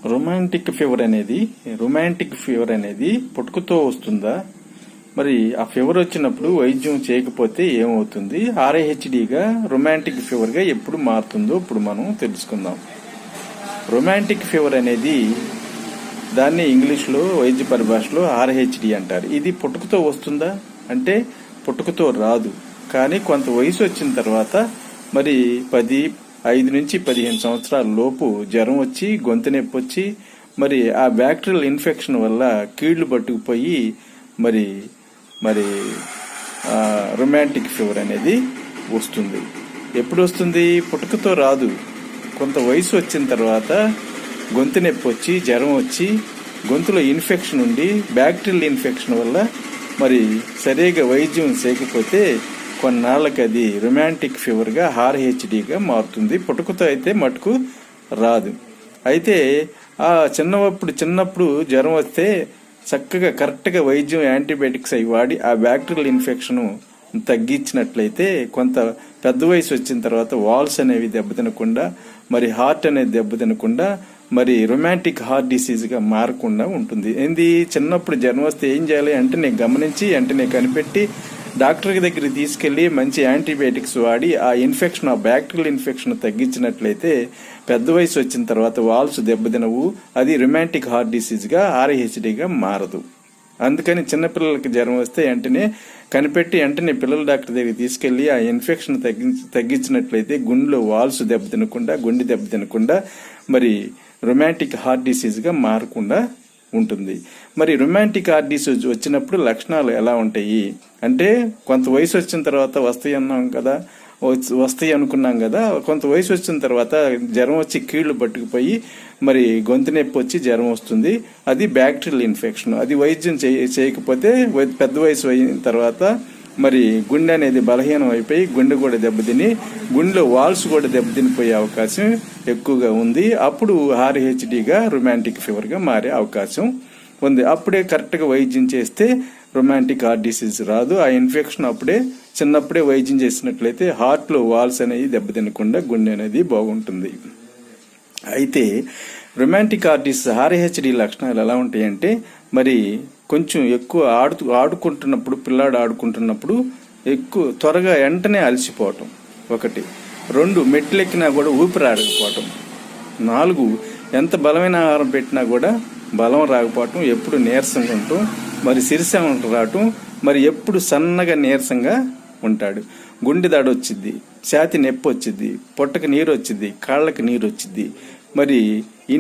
Romantic fever అనేది పుట్టుకతో వస్తుందా? మరి ఆ ఫీవర్ వచ్చినప్పుడు వైద్యం చేయకపోతే ఏమవుతుంది? ఆర్ఏహెచ్డిగా రొమాంటిక్ ఫీవర్గా ఎప్పుడు మారుతుందో ఇప్పుడు మనం తెలుసుకుందాం. రొమాంటిక్ ఫీవర్ అనేది దాన్ని ఇంగ్లీష్లో వైద్య పరిభాషలో ఆర్ఏహెచ్డి అంటారు. ఇది పుట్టుకతో వస్తుందా అంటే పుట్టుకతో రాదు, కానీ కొంత వయసు వచ్చిన తర్వాత మరి 5 నుంచి 15 సంవత్సరాల లోపు జ్వరం వచ్చి గొంతు నొప్పి వచ్చి మరి ఆ బ్యాక్టీరియల్ ఇన్ఫెక్షన్ వల్ల కీళ్లు పట్టుకుపోయి మరి మరి రొమాంటిక్ ఫీవర్ అనేది వస్తుంది. ఎప్పుడు వస్తుంది? పుట్టుకతో రాదు. కొంత వయసు వచ్చిన తర్వాత గొంతు నొప్పి వచ్చి జ్వరం వచ్చి గొంతులో ఇన్ఫెక్షన్ ఉండి బ్యాక్టీరియల్ ఇన్ఫెక్షన్ వల్ల మరి సరిగా వైద్యం చేయకపోతే కొన్నాళ్ళకి అది రొమాంటిక్ ఫీవర్గా ఆర్ఏహెచ్డిగా మారుతుంది. పుట్టుకతో అయితే మటుకు రాదు. అయితే ఆ చిన్నప్పుడు జ్వరం వస్తే చక్కగా కరెక్ట్గా వైద్యం యాంటీబయాటిక్స్ అవి వాడి ఆ బ్యాక్టీరియల్ ఇన్ఫెక్షన్ తగ్గించినట్లయితే కొంత పెద్ద వయసు వచ్చిన తర్వాత వాల్స్ అనేవి దెబ్బతినకుండా మరి హార్ట్ అనేది దెబ్బతినకుండా మరి రొమాంటిక్ హార్ట్ డిసీజ్గా మారకుండా ఉంటుంది. చిన్నప్పుడు జ్వరం వస్తే ఏం చేయాలి అంటే గమనించి కనిపెట్టి డాక్టర్ దగ్గరికి తీసుకెళ్లి మంచి యాంటీబయాటిక్స్ వాడి ఆ బ్యాక్టీరియల్ ఇన్ఫెక్షన్ తగ్గించినట్లయితే పెద్ద వయసు వచ్చిన తర్వాత వాల్స్ దెబ్బతినవు. అది రొమాంటిక్ హార్ట్ డిసీజ్గా ఆర్ఏహెచ్డిగా మారదు. అందుకని చిన్నపిల్లలకి జ్వరం వస్తే కనిపెట్టి పిల్లల డాక్టర్ దగ్గరికి తీసుకెళ్లి ఆ ఇన్ఫెక్షన్ తగ్గించినట్లయితే గుండెలో వాల్స్ దెబ్బతినకుండా గుండె దెబ్బతినకుండా మరి రొమాంటిక్ హార్ట్ డిసీజ్గా మారకుండా ఉంటుంది. మరి రొమాంటిక్ హార్ట్ డిసీజ్ వచ్చినప్పుడు లక్షణాలు ఎలా ఉంటాయి అంటే కొంత వయసు వచ్చిన తర్వాత వస్తాయి అనుకున్నాం కదా. కొంత వయసు వచ్చిన తర్వాత జ్వరం వచ్చి కీళ్లు పట్టుకుపోయి మరి గొంతు నొప్పి వచ్చి జ్వరం వస్తుంది. అది బ్యాక్టీరియల్ ఇన్ఫెక్షన్. అది వైద్యం చేయకపోతే పెద్ద వయసు అయిన తర్వాత మరి గుండె అనేది బలహీనం అయిపోయి గుండె కూడా దెబ్బతిని గుండెలో వాల్స్ కూడా దెబ్బతినిపోయే అవకాశం ఎక్కువగా ఉంది. అప్పుడు ఆర్ఏహెచ్డిగా రొమాంటిక్ ఫీవర్గా మారే అవకాశం ఉంది. అప్పుడే కరెక్ట్గా వైద్యం చేస్తే రొమాంటిక్ హార్ట్ డిసీజ్ రాదు. ఆ ఇన్ఫెక్షన్ చిన్నప్పుడే వైద్యం చేసినట్లయితే హార్ట్లో వాల్స్ అనేవి దెబ్బతినకుండా గుండె అనేది బాగుంటుంది. అయితే రొమాంటిక్ హార్ట్ డిసీజ్ ఆర్ఏహెచ్డి లక్షణాలు ఎలా ఉంటాయంటే మరి కొంచెం ఎక్కువ ఆడుకుంటున్నప్పుడు పిల్లాడు ఆడుకుంటున్నప్పుడు ఎక్కువ త్వరగా వెంటనే అలసిపోవటం 1. 2 మెట్లు ఎక్కినా కూడా ఊపిరి ఆడకపోవటం. 4 ఎంత బలమైన ఆహారం పెట్టినా కూడా బలం రాకపోవటం, ఎప్పుడు నీరసంగా ఉండటం, మరి సిరిసెం రావటం, మరి ఎప్పుడు సన్నగా నీరసంగా ఉంటాడు. గుండె దాడి వచ్చిద్ది, ఛాతి నొప్పి వచ్చిద్ది, పొట్టకి నీరు వచ్చిద్ది, కాళ్ళకి నీరు వచ్చిద్ది, మరి